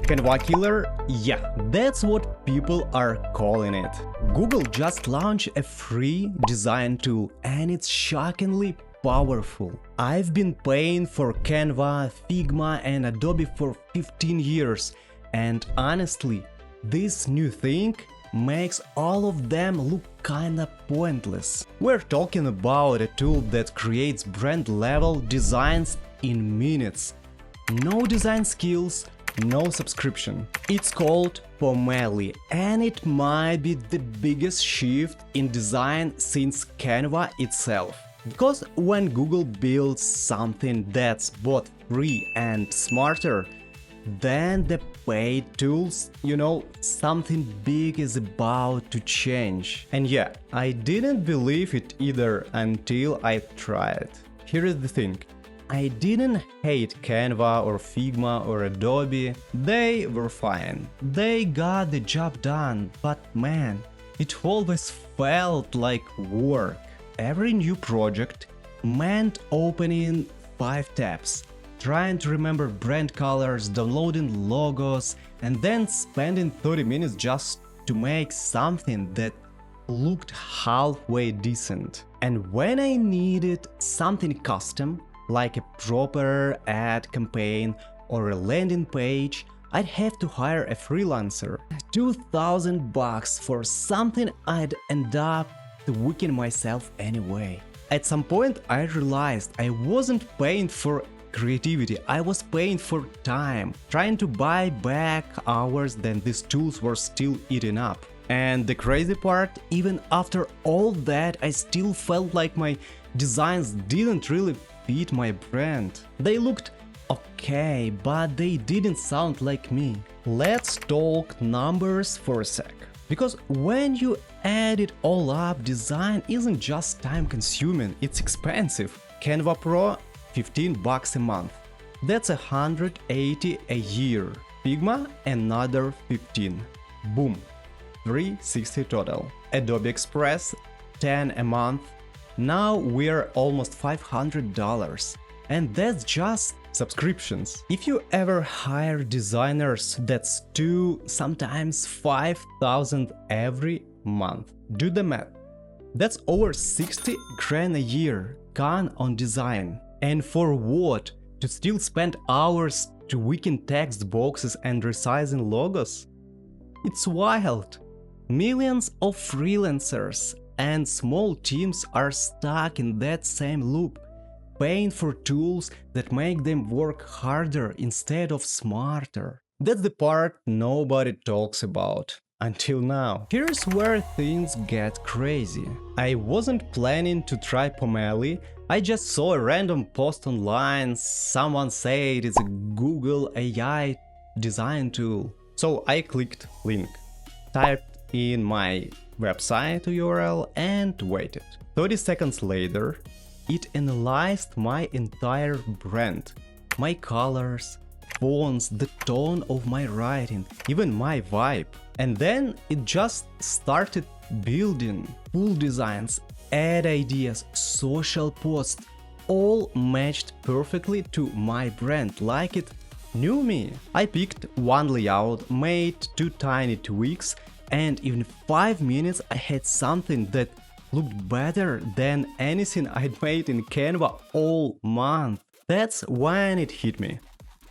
Canva killer? Yeah, that's what people are calling it. Google just launched a free design tool and it's shockingly powerful. I've been paying for Canva, Figma and Adobe for 15 years and honestly, this new thing makes all of them look kinda pointless. We're talking about a tool that creates brand-level designs in minutes. No design skills, no subscription. It's called Pomelli and it might be the biggest shift in design since Canva itself. Because when Google builds something that's both free and smarter, then the paid tools, something big is about to change. And yeah, I didn't believe it either until I tried. Here is the thing. I didn't hate Canva or Figma or Adobe, they were fine. They got the job done, but man, it always felt like work. Every new project meant opening 5 tabs, trying to remember brand colors, downloading logos, and then spending 30 minutes just to make something that looked halfway decent. And when I needed something custom, like a proper ad campaign or a landing page, I'd have to hire a freelancer. $2,000 for something I'd end up tweaking myself anyway. At some point I realized I wasn't paying for creativity, I was paying for time, trying to buy back hours that these tools were still eating up. And the crazy part, even after all that, I still felt like my designs didn't really fit my brand. They looked okay, but they didn't sound like me. Let's talk numbers for a sec. Because when you add it all up, design isn't just time consuming, it's expensive. Canva Pro, $15 a month. That's $180 a year. Figma, another 15. Boom. $360 total. Adobe Express, $10 a month. Now we're almost $500. And that's just subscriptions. If you ever hire designers, that's 2, sometimes 5,000 every month. Do the math. That's over 60 grand a year gone on design. And for what? To still spend hours tweaking text boxes and resizing logos? It's wild. Millions of freelancers and small teams are stuck in that same loop, paying for tools that make them work harder instead of smarter. That's the part nobody talks about. Until now. Here's where things get crazy. I wasn't planning to try Pomelli, I just saw a random post online, someone said it's a Google AI design tool. So I clicked link, typed in my website URL and waited. 30 seconds later, it analyzed my entire brand, my colors, fonts, the tone of my writing, even my vibe. And then it just started building full designs, ad ideas, social posts, all matched perfectly to my brand, like it knew me. I picked one layout, made 2 tiny tweaks, and in 5 minutes I had something that looked better than anything I'd made in Canva all month. That's when it hit me.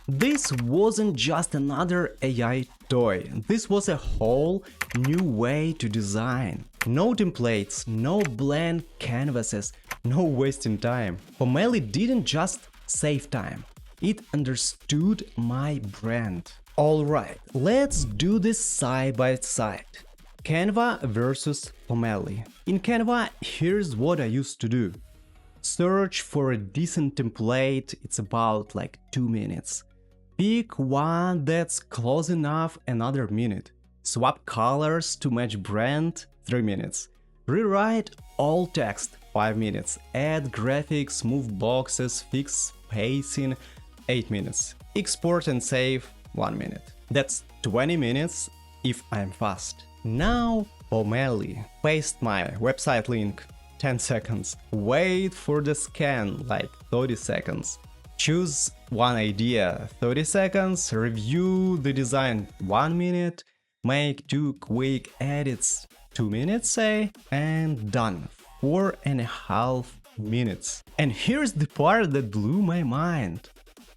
This wasn't just another AI toy, this was a whole new way to design. No templates, no blank canvases, no wasting time. Pomelli didn't just save time, it understood my brand. Alright, let's do this side by side. Canva versus Pomelli. In Canva, here's what I used to do. Search for a decent template, it's about like 2 minutes. Pick one that's close enough, another minute. Swap colors to match brand, 3 minutes. Rewrite all text, 5 minutes. Add graphics, move boxes, fix spacing, 8 minutes. Export and save, 1 minute. That's 20 minutes if I'm fast. Now Pomelli. Paste my website link, 10 seconds. Wait for the scan, like 30 seconds. Choose one idea, 30 seconds, review the design 1 minute, make 2 quick edits, 2 minutes say, and done, 4.5 minutes. And here's the part that blew my mind.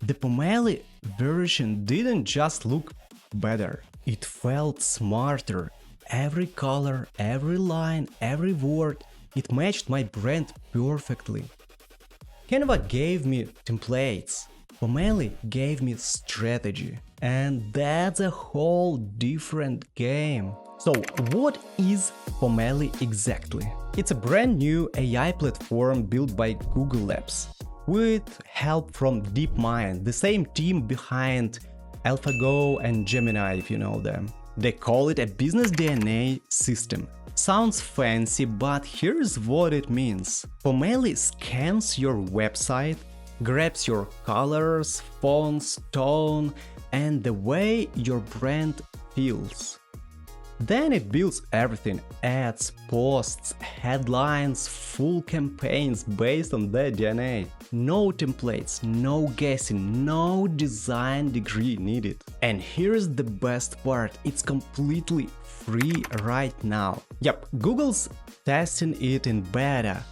The Pomelli version didn't just look better, it felt smarter. Every color, every line, every word, it matched my brand perfectly. Canva gave me templates, Pomelli gave me strategy, and that's a whole different game. So what is Pomelli exactly? It's a brand new AI platform built by Google Labs, with help from DeepMind, the same team behind AlphaGo and Gemini if you know them. They call it a business DNA system. Sounds fancy, but here's what it means. Pomelli scans your website, grabs your colors, fonts, tone, and the way your brand feels. Then it builds everything: ads, posts, headlines, full campaigns based on their DNA. No templates, no guessing, no design degree needed. And here's the best part, it's completely free right now. Yep, Google's testing it in beta.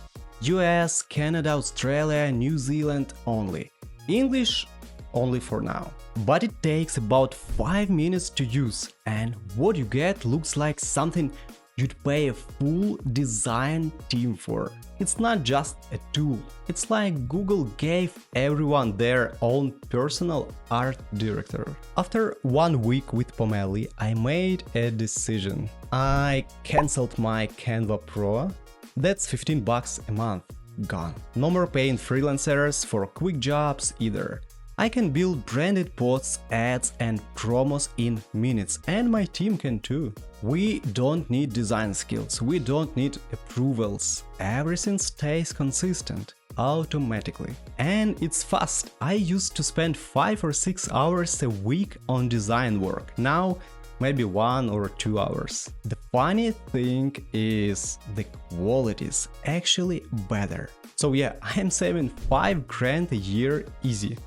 US, Canada, Australia, New Zealand only. English only for now. But it takes about 5 minutes to use, and what you get looks like something you'd pay a full design team for. It's not just a tool, it's like Google gave everyone their own personal art director. After 1 week with Pomelli, I made a decision. I cancelled my Canva Pro. That's $15 a month. Gone. No more paying freelancers for quick jobs either. I can build branded posts, ads and promos in minutes, and my team can too. We don't need design skills, we don't need approvals. Everything stays consistent automatically. And it's fast. I used to spend 5 or 6 hours a week on design work. Now maybe 1 or 2 hours. The funny thing is the quality is actually better. So yeah, I am saving 5 grand a year easy.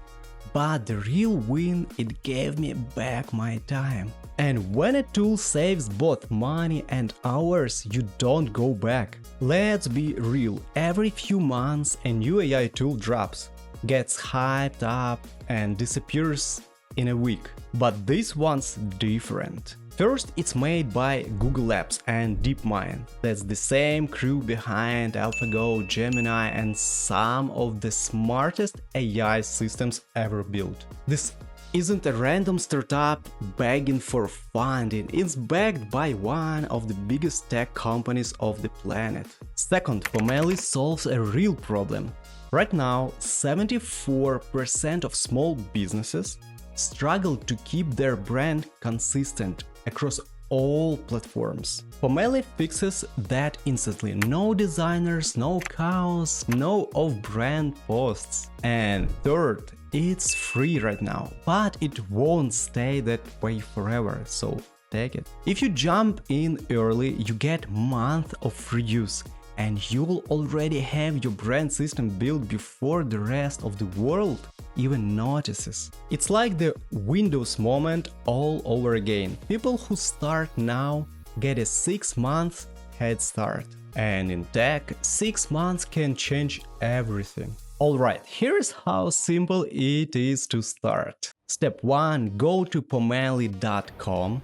But the real win, it gave me back my time. And when a tool saves both money and hours, you don't go back. Let's be real, every few months a new AI tool drops, gets hyped up and disappears in a week. But this one's different. First, it's made by Google Labs and DeepMind. That's the same crew behind AlphaGo, Gemini, and some of the smartest AI systems ever built. This isn't a random startup begging for funding, it's backed by one of the biggest tech companies of the planet. Second, Pomelli solves a real problem. Right now, 74% of small businesses struggle to keep their brand consistent across all platforms. Pomelli fixes that instantly. No designers, no cows, no off-brand posts. And third, it's free right now, but it won't stay that way forever, so take it. If you jump in early, you get a month of free use, and you'll already have your brand system built before the rest of the world even notices. It's like the Windows moment all over again. People who start now get a 6-month head start. And in tech, 6 months can change everything. Alright, here's how simple it is to start. Step 1, go to pomelli.com.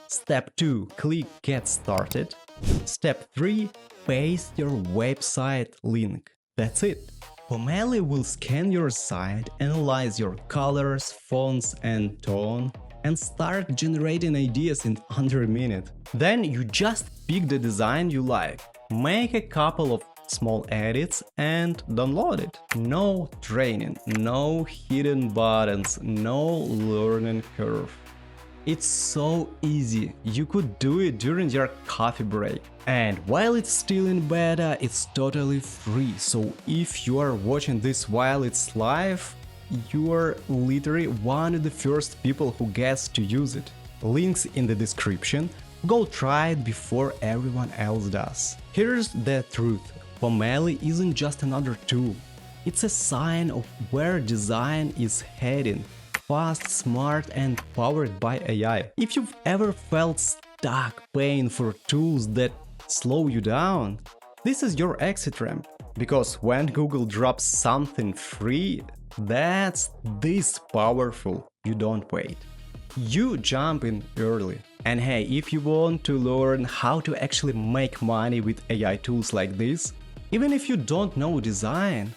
Step 2, click Get Started. Step 3, paste your website link. That's it. Pomelli will scan your site, analyze your colors, fonts and tone, and start generating ideas in under a minute. Then you just pick the design you like, make a couple of small edits and download it. No training, no hidden buttons, no learning curve. It's so easy, you could do it during your coffee break. And while it's still in beta, it's totally free, so if you are watching this while it's live, you are literally one of the first people who gets to use it. Links in the description, go try it before everyone else does. Here's the truth, Pomelli isn't just another tool, It's a sign of where design is heading. Fast, smart, and powered by AI. If you've ever felt stuck paying for tools that slow you down, this is your exit ramp. Because when Google drops something free that's this powerful, you don't wait. You jump in early. And hey, if you want to learn how to actually make money with AI tools like this, even if you don't know design,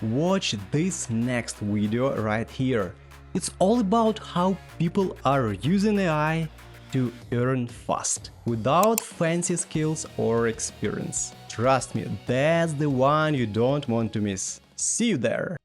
watch this next video right here. It's all about how people are using AI to earn fast, without fancy skills or experience. Trust me, that's the one you don't want to miss. See you there!